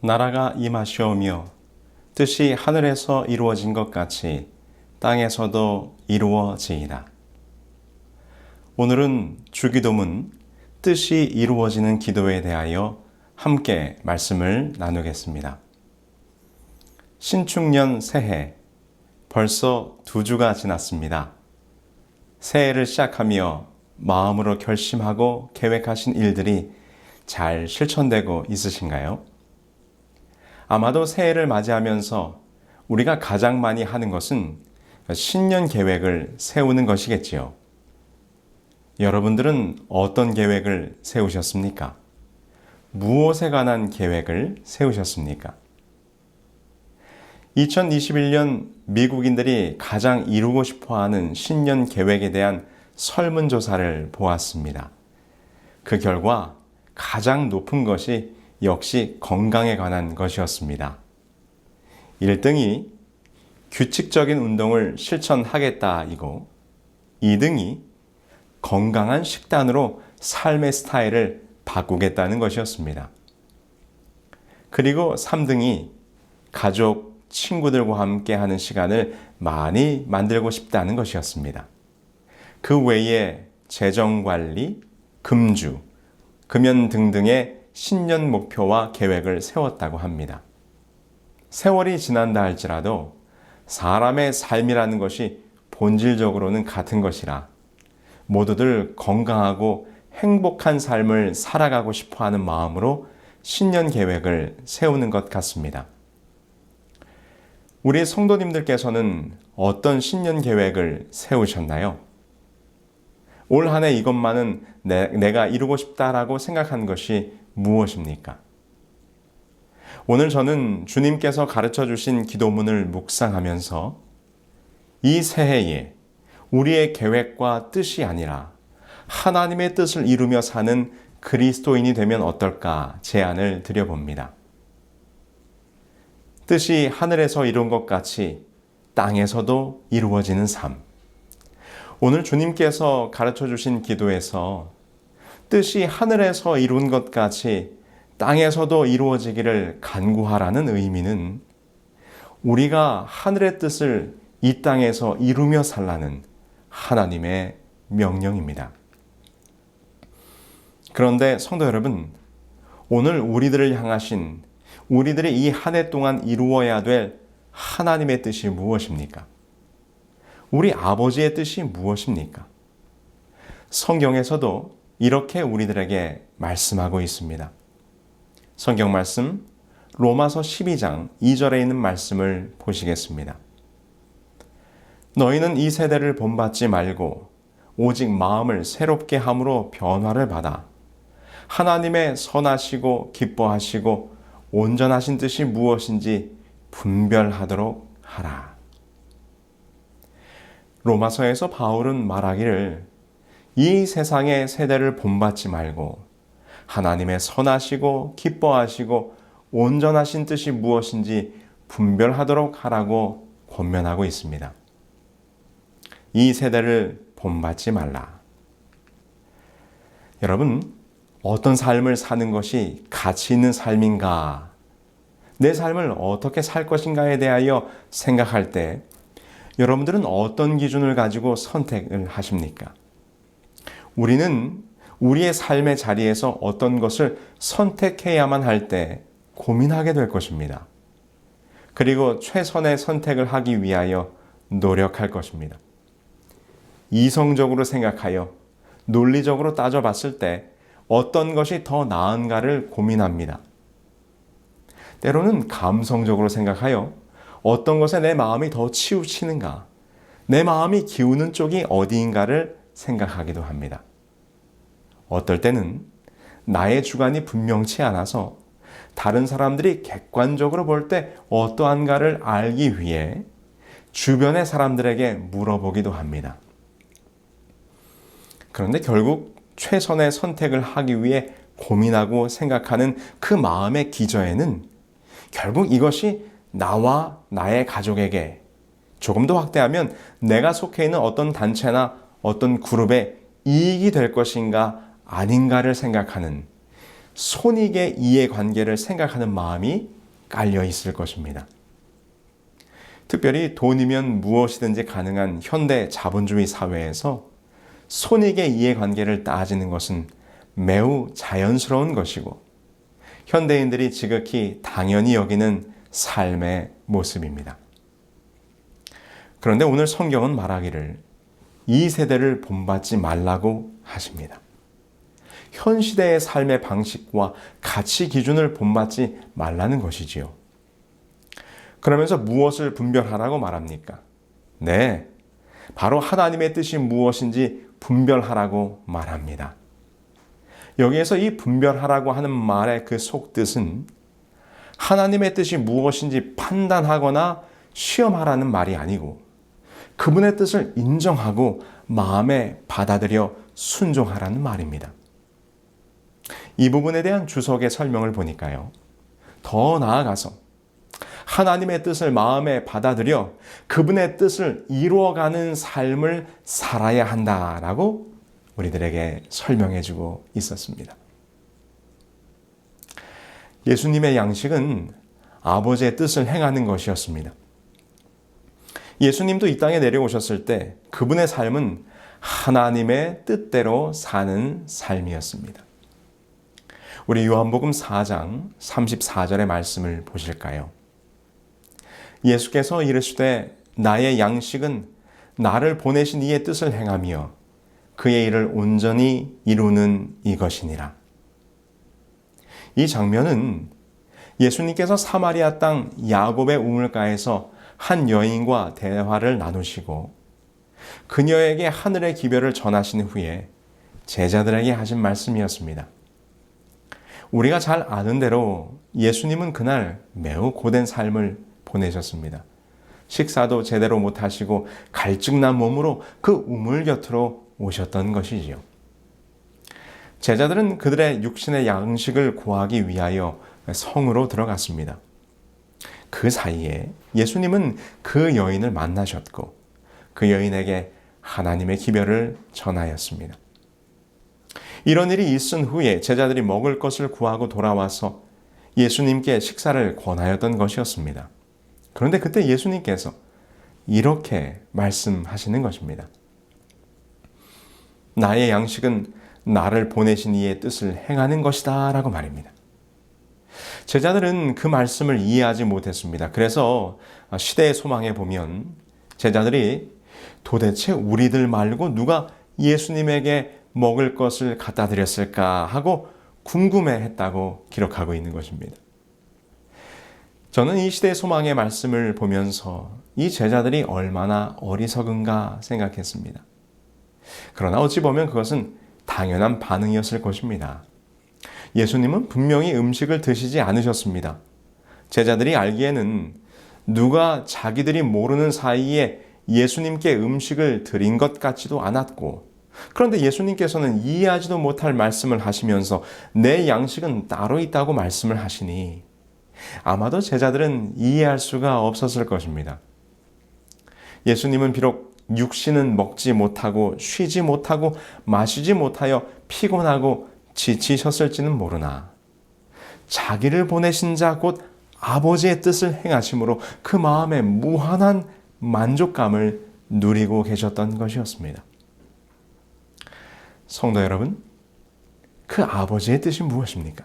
나라가 임하시오며 뜻이 하늘에서 이루어진 것 같이 땅에서도 이루어지이다. 오늘은 주기도문 뜻이 이루어지는 기도에 대하여 함께 말씀을 나누겠습니다. 신축년 새해 벌써 2주가 지났습니다. 새해를 시작하며 마음으로 결심하고 계획하신 일들이 잘 실천되고 있으신가요? 아마도 새해를 맞이하면서 우리가 가장 많이 하는 것은 신년 계획을 세우는 것이겠지요. 여러분들은 어떤 계획을 세우셨습니까? 무엇에 관한 계획을 세우셨습니까? 2021년 미국인들이 가장 이루고 싶어하는 신년 계획에 대한 설문조사를 보았습니다. 그 결과 가장 높은 것이 역시 건강에 관한 것이었습니다. 1등이 규칙적인 운동을 실천하겠다이고 2등이 건강한 식단으로 삶의 스타일을 바꾸겠다는 것이었습니다. 그리고 3등이 가족, 친구들과 함께 하는 시간을 많이 만들고 싶다는 것이었습니다. 그 외에 재정관리, 금주, 금연 등등의 신년 목표와 계획을 세웠다고 합니다. 세월이 지난다 할지라도 사람의 삶이라는 것이 본질적으로는 같은 것이라 모두들 건강하고 행복한 삶을 살아가고 싶어하는 마음으로 신년 계획을 세우는 것 같습니다. 우리 성도님들께서는 어떤 신년 계획을 세우셨나요? 올 한 해 이것만은 내가 이루고 싶다라고 생각한 것이 무엇입니까? 오늘 저는 주님께서 가르쳐 주신 기도문을 묵상하면서 이 새해에 우리의 계획과 뜻이 아니라 하나님의 뜻을 이루며 사는 그리스도인이 되면 어떨까 제안을 드려봅니다. 뜻이 하늘에서 이룬 것 같이 땅에서도 이루어지는 삶. 오늘 주님께서 가르쳐 주신 기도에서 뜻이 하늘에서 이룬 것 같이 땅에서도 이루어지기를 간구하라는 의미는 우리가 하늘의 뜻을 이 땅에서 이루며 살라는 하나님의 명령입니다. 그런데 성도 여러분, 오늘 우리들을 향하신 우리들이 이 한 해 동안 이루어야 될 하나님의 뜻이 무엇입니까? 우리 아버지의 뜻이 무엇입니까? 성경에서도 이렇게 우리들에게 말씀하고 있습니다. 성경 말씀 로마서 12장 2절에 있는 말씀을 보시겠습니다. 너희는 이 세대를 본받지 말고 오직 마음을 새롭게 함으로 변화를 받아 하나님의 선하시고 기뻐하시고 온전하신 뜻이 무엇인지 분별하도록 하라. 로마서에서 바울은 말하기를 이 세상의 세대를 본받지 말고 하나님의 선하시고 기뻐하시고 온전하신 뜻이 무엇인지 분별하도록 하라고 권면하고 있습니다. 이 세대를 본받지 말라. 여러분, 어떤 삶을 사는 것이 가치 있는 삶인가? 내 삶을 어떻게 살 것인가에 대하여 생각할 때 여러분들은 어떤 기준을 가지고 선택을 하십니까? 우리는 우리의 삶의 자리에서 어떤 것을 선택해야만 할 때 고민하게 될 것입니다. 그리고 최선의 선택을 하기 위하여 노력할 것입니다. 이성적으로 생각하여 논리적으로 따져봤을 때 어떤 것이 더 나은가를 고민합니다. 때로는 감성적으로 생각하여 어떤 것에 내 마음이 더 치우치는가, 내 마음이 기우는 쪽이 어디인가를 생각하기도 합니다. 어떨 때는 나의 주관이 분명치 않아서 다른 사람들이 객관적으로 볼 때 어떠한가를 알기 위해 주변의 사람들에게 물어보기도 합니다. 그런데 결국 최선의 선택을 하기 위해 고민하고 생각하는 그 마음의 기저에는 결국 이것이 나와 나의 가족에게, 조금 더 확대하면 내가 속해 있는 어떤 단체나 어떤 그룹에 이익이 될 것인가 아닌가를 생각하는 손익의 이해관계를 생각하는 마음이 깔려 있을 것입니다. 특별히 돈이면 무엇이든지 가능한 현대 자본주의 사회에서 손익의 이해관계를 따지는 것은 매우 자연스러운 것이고 현대인들이 지극히 당연히 여기는 삶의 모습입니다. 그런데 오늘 성경은 말하기를 이 세대를 본받지 말라고 하십니다. 현 시대의 삶의 방식과 가치 기준을 본받지 말라는 것이지요. 그러면서 무엇을 분별하라고 말합니까? 네, 바로 하나님의 뜻이 무엇인지 분별하라고 말합니다. 여기에서 이 분별하라고 하는 말의 그 속뜻은 하나님의 뜻이 무엇인지 판단하거나 시험하라는 말이 아니고 그분의 뜻을 인정하고 마음에 받아들여 순종하라는 말입니다. 이 부분에 대한 주석의 설명을 보니까요. 더 나아가서 하나님의 뜻을 마음에 받아들여 그분의 뜻을 이루어가는 삶을 살아야 한다라고 우리들에게 설명해주고 있었습니다. 예수님의 양식은 아버지의 뜻을 행하는 것이었습니다. 예수님도 이 땅에 내려오셨을 때 그분의 삶은 하나님의 뜻대로 사는 삶이었습니다. 우리 요한복음 4장 34절의 말씀을 보실까요? 예수께서 이르시되 나의 양식은 나를 보내신 이의 뜻을 행하며 그의 일을 온전히 이루는 이것이니라. 이 장면은 예수님께서 사마리아 땅 야곱의 우물가에서 한 여인과 대화를 나누시고 그녀에게 하늘의 기별을 전하신 후에 제자들에게 하신 말씀이었습니다. 우리가 잘 아는 대로 예수님은 그날 매우 고된 삶을 보내셨습니다. 식사도 제대로 못하시고 갈증난 몸으로 그 우물 곁으로 오셨던 것이지요. 제자들은 그들의 육신의 양식을 구하기 위하여 성으로 들어갔습니다. 그 사이에 예수님은 그 여인을 만나셨고 그 여인에게 하나님의 기별을 전하였습니다. 이런 일이 있은 후에 제자들이 먹을 것을 구하고 돌아와서 예수님께 식사를 권하였던 것이었습니다. 그런데 그때 예수님께서 이렇게 말씀하시는 것입니다. 나의 양식은 나를 보내신 이의 뜻을 행하는 것이다 라고 말입니다. 제자들은 그 말씀을 이해하지 못했습니다. 그래서 시대의 소망에 보면 제자들이 도대체 우리들 말고 누가 예수님에게 먹을 것을 갖다 드렸을까 하고 궁금해했다고 기록하고 있는 것입니다. 저는 이 시대의 소망의 말씀을 보면서 이 제자들이 얼마나 어리석은가 생각했습니다. 그러나 어찌 보면 그것은 당연한 반응이었을 것입니다. 예수님은 분명히 음식을 드시지 않으셨습니다. 제자들이 알기에는 누가 자기들이 모르는 사이에 예수님께 음식을 드린 것 같지도 않았고 그런데 예수님께서는 이해하지도 못할 말씀을 하시면서 내 양식은 따로 있다고 말씀을 하시니 아마도 제자들은 이해할 수가 없었을 것입니다. 예수님은 비록 육신은 먹지 못하고 쉬지 못하고 마시지 못하여 피곤하고 지치셨을지는 모르나 자기를 보내신 자 곧 아버지의 뜻을 행하심으로 그 마음에 무한한 만족감을 누리고 계셨던 것이었습니다. 성도 여러분, 그 아버지의 뜻이 무엇입니까?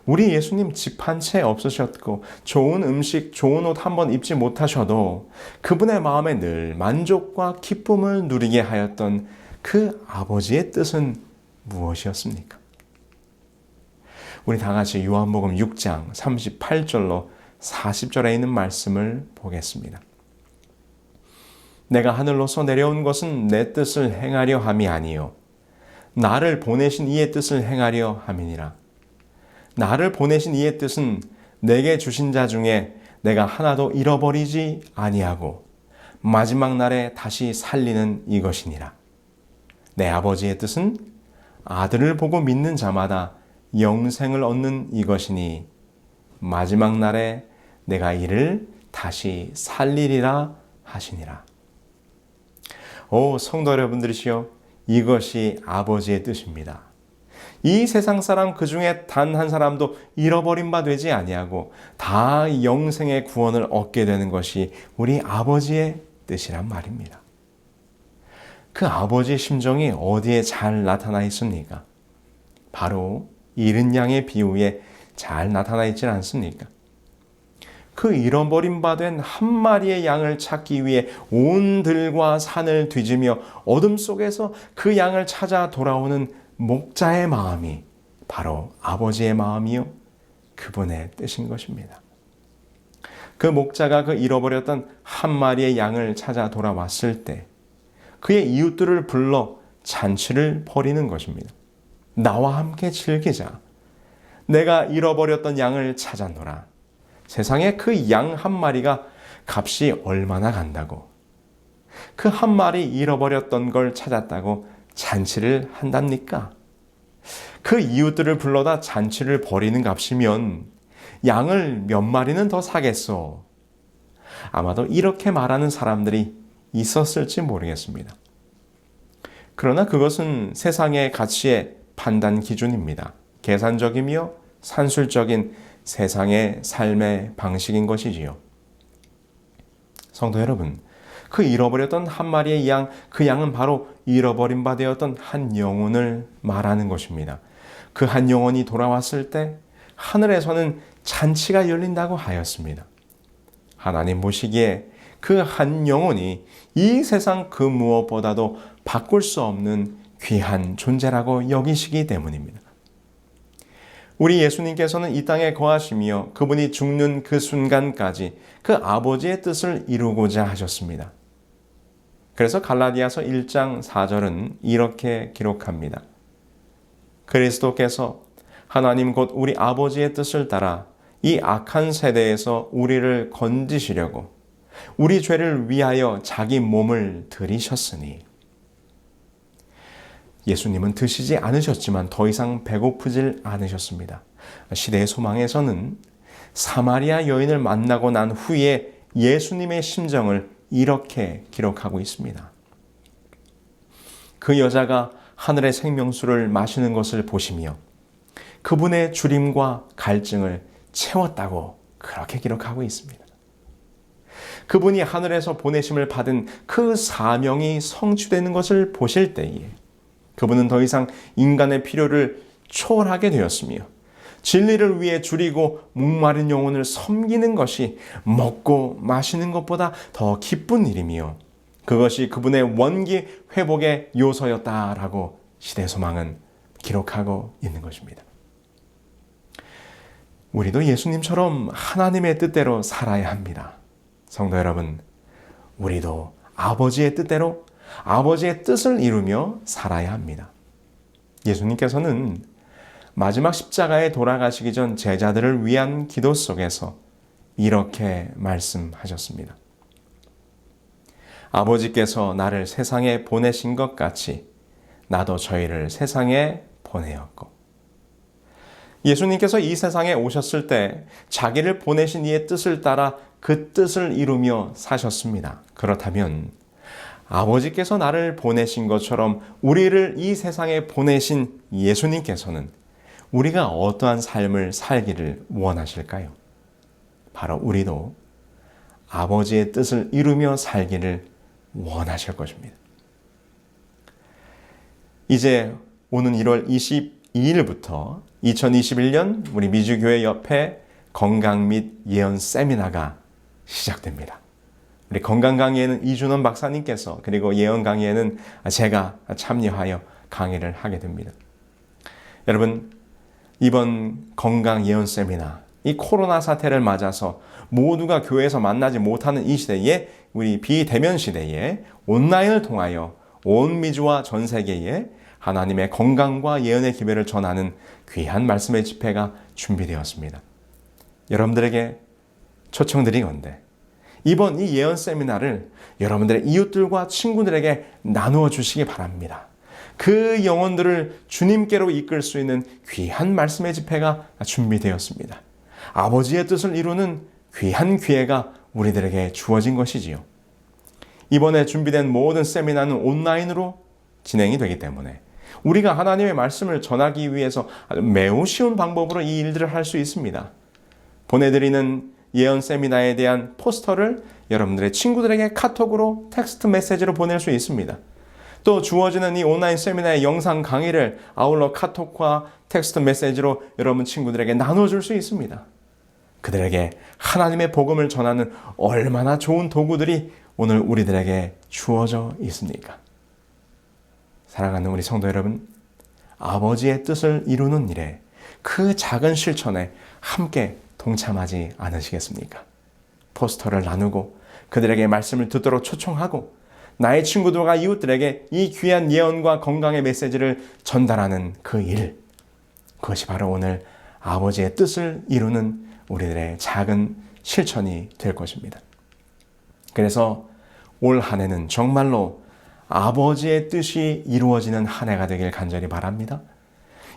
우리 예수님 집 한 채 없으셨고 좋은 음식, 좋은 옷 한 번 입지 못하셔도 그분의 마음에 늘 만족과 기쁨을 누리게 하였던 그 아버지의 뜻은 무엇이었습니까? 우리 다 같이 요한복음 6장 38절로 40절에 있는 말씀을 보겠습니다. 내가 하늘로서 내려온 것은 내 뜻을 행하려 함이 아니요 나를 보내신 이의 뜻을 행하려 함이니라. 나를 보내신 이의 뜻은 내게 주신 자 중에 내가 하나도 잃어버리지 아니하고 마지막 날에 다시 살리는 이것이니라. 내 아버지의 뜻은 아들을 보고 믿는 자마다 영생을 얻는 이것이니 마지막 날에 내가 이를 다시 살리리라 하시니라. 오 성도 여러분들이시여, 이것이 아버지의 뜻입니다. 이 세상 사람 그 중에 단 한 사람도 잃어버린 바 되지 아니하고 다 영생의 구원을 얻게 되는 것이 우리 아버지의 뜻이란 말입니다. 그 아버지의 심정이 어디에 잘 나타나 있습니까? 바로 잃은 양의 비유에 잘 나타나 있지 않습니까? 그 잃어버린 바 된 한 마리의 양을 찾기 위해 온 들과 산을 뒤지며 어둠 속에서 그 양을 찾아 돌아오는 목자의 마음이 바로 아버지의 마음이요, 그분의 뜻인 것입니다. 그 목자가 그 잃어버렸던 한 마리의 양을 찾아 돌아왔을 때 그의 이웃들을 불러 잔치를 벌이는 것입니다. 나와 함께 즐기자. 내가 잃어버렸던 양을 찾았노라. 세상에 그 양 한 마리가 값이 얼마나 간다고. 그 한 마리 잃어버렸던 걸 찾았다고 잔치를 한답니까? 그 이웃들을 불러다 잔치를 벌이는 값이면 양을 몇 마리는 더 사겠소. 아마도 이렇게 말하는 사람들이 있었을지 모르겠습니다. 그러나 그것은 세상의 가치의 판단 기준입니다. 계산적이며 산술적인 세상의 삶의 방식인 것이지요. 성도 여러분, 그 잃어버렸던 한 마리의 양, 그 양은 바로 잃어버린 바 되었던 한 영혼을 말하는 것입니다. 그 한 영혼이 돌아왔을 때 하늘에서는 잔치가 열린다고 하였습니다. 하나님 보시기에 그 한 영혼이 이 세상 그 무엇보다도 바꿀 수 없는 귀한 존재라고 여기시기 때문입니다. 우리 예수님께서는 이 땅에 거하시며 그분이 죽는 그 순간까지 그 아버지의 뜻을 이루고자 하셨습니다. 그래서 갈라디아서 1장 4절은 이렇게 기록합니다. 그리스도께서 하나님 곧 우리 아버지의 뜻을 따라 이 악한 세대에서 우리를 건지시려고 우리 죄를 위하여 자기 몸을 들이셨으니. 예수님은 드시지 않으셨지만 더 이상 배고프질 않으셨습니다. 시대의 소망에서는 사마리아 여인을 만나고 난 후에 예수님의 심정을 이렇게 기록하고 있습니다. 그 여자가 하늘의 생명수를 마시는 것을 보시며 그분의 주림과 갈증을 채웠다고 그렇게 기록하고 있습니다. 그분이 하늘에서 보내심을 받은 그 사명이 성취되는 것을 보실 때에 그분은 더 이상 인간의 필요를 초월하게 되었으며 진리를 위해 줄이고 목마른 영혼을 섬기는 것이 먹고 마시는 것보다 더 기쁜 일이며 그것이 그분의 원기 회복의 요소였다라고 시대소망은 기록하고 있는 것입니다. 우리도 예수님처럼 하나님의 뜻대로 살아야 합니다. 성도 여러분, 우리도 아버지의 뜻대로 아버지의 뜻을 이루며 살아야 합니다. 예수님께서는 마지막 십자가에 돌아가시기 전 제자들을 위한 기도 속에서 이렇게 말씀하셨습니다. 아버지께서 나를 세상에 보내신 것 같이 나도 저희를 세상에 보내었고. 예수님께서 이 세상에 오셨을 때 자기를 보내신 이의 뜻을 따라 그 뜻을 이루며 사셨습니다. 그렇다면 아버지께서 나를 보내신 것처럼 우리를 이 세상에 보내신 예수님께서는 우리가 어떠한 삶을 살기를 원하실까요? 바로 우리도 아버지의 뜻을 이루며 살기를 원하실 것입니다. 이제 오는 1월 22일부터 2021년 우리 미주교회 옆에 건강 및 예언 세미나가 시작됩니다. 우리 건강 강의에는 이준원 박사님께서 그리고 예언 강의에는 제가 참여하여 강의를 하게 됩니다. 여러분, 이번 건강 예언 세미나, 이 코로나 사태를 맞아서 모두가 교회에서 만나지 못하는 이 시대에 우리 비대면 시대에 온라인을 통하여 온 미주와 전 세계에 하나님의 건강과 예언의 기별을 전하는 귀한 말씀의 집회가 준비되었습니다. 여러분들에게 초청드리건대 이번 이 예언 세미나를 여러분들의 이웃들과 친구들에게 나누어 주시기 바랍니다. 그 영혼들을 주님께로 이끌 수 있는 귀한 말씀의 집회가 준비되었습니다. 아버지의 뜻을 이루는 귀한 기회가 우리들에게 주어진 것이지요. 이번에 준비된 모든 세미나는 온라인으로 진행이 되기 때문에 우리가 하나님의 말씀을 전하기 위해서 아주 매우 쉬운 방법으로 이 일들을 할 수 있습니다. 보내드리는 예언 세미나에 대한 포스터를 여러분들의 친구들에게 카톡으로 텍스트 메시지로 보낼 수 있습니다. 또 주어지는 이 온라인 세미나의 영상 강의를 아울러 카톡과 텍스트 메시지로 여러분 친구들에게 나눠줄 수 있습니다. 그들에게 하나님의 복음을 전하는 얼마나 좋은 도구들이 오늘 우리들에게 주어져 있습니까? 사랑하는 우리 성도 여러분, 아버지의 뜻을 이루는 일에 그 작은 실천에 함께 동참하지 않으시겠습니까? 포스터를 나누고 그들에게 말씀을 듣도록 초청하고 나의 친구들과 이웃들에게 이 귀한 예언과 건강의 메시지를 전달하는 그 일, 그것이 바로 오늘 아버지의 뜻을 이루는 우리들의 작은 실천이 될 것입니다. 그래서 올 한 해는 정말로 아버지의 뜻이 이루어지는 한 해가 되길 간절히 바랍니다.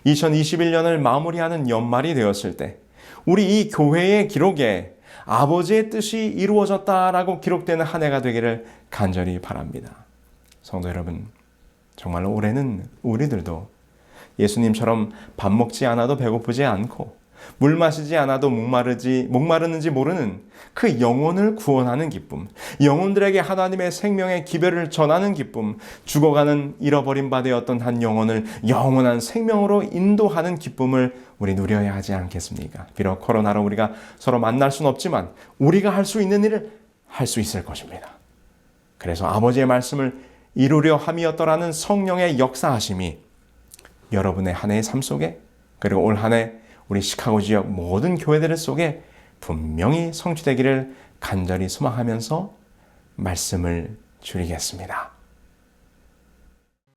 2021년을 마무리하는 연말이 되었을 때 우리 이 교회의 기록에 아버지의 뜻이 이루어졌다라고 기록되는 한 해가 되기를 간절히 바랍니다. 성도 여러분, 정말로 올해는 우리들도 예수님처럼 밥 먹지 않아도 배고프지 않고 물 마시지 않아도 목마르는지 모르는 그 영혼을 구원하는 기쁨, 영혼들에게 하나님의 생명의 기별을 전하는 기쁨, 죽어가는 잃어버린 바 되었던 한 영혼을 영원한 생명으로 인도하는 기쁨을 우리 누려야 하지 않겠습니까? 비록 코로나로 우리가 서로 만날 수는 없지만 우리가 할 수 있는 일을 할 수 있을 것입니다. 그래서 아버지의 말씀을 이루려 함이었더라는 성령의 역사하심이 여러분의 한 해의 삶 속에, 그리고 올 한 해 우리 시카고 지역 모든 교회들 속에 분명히 성취되기를 간절히 소망하면서 말씀을 줄이겠습니다.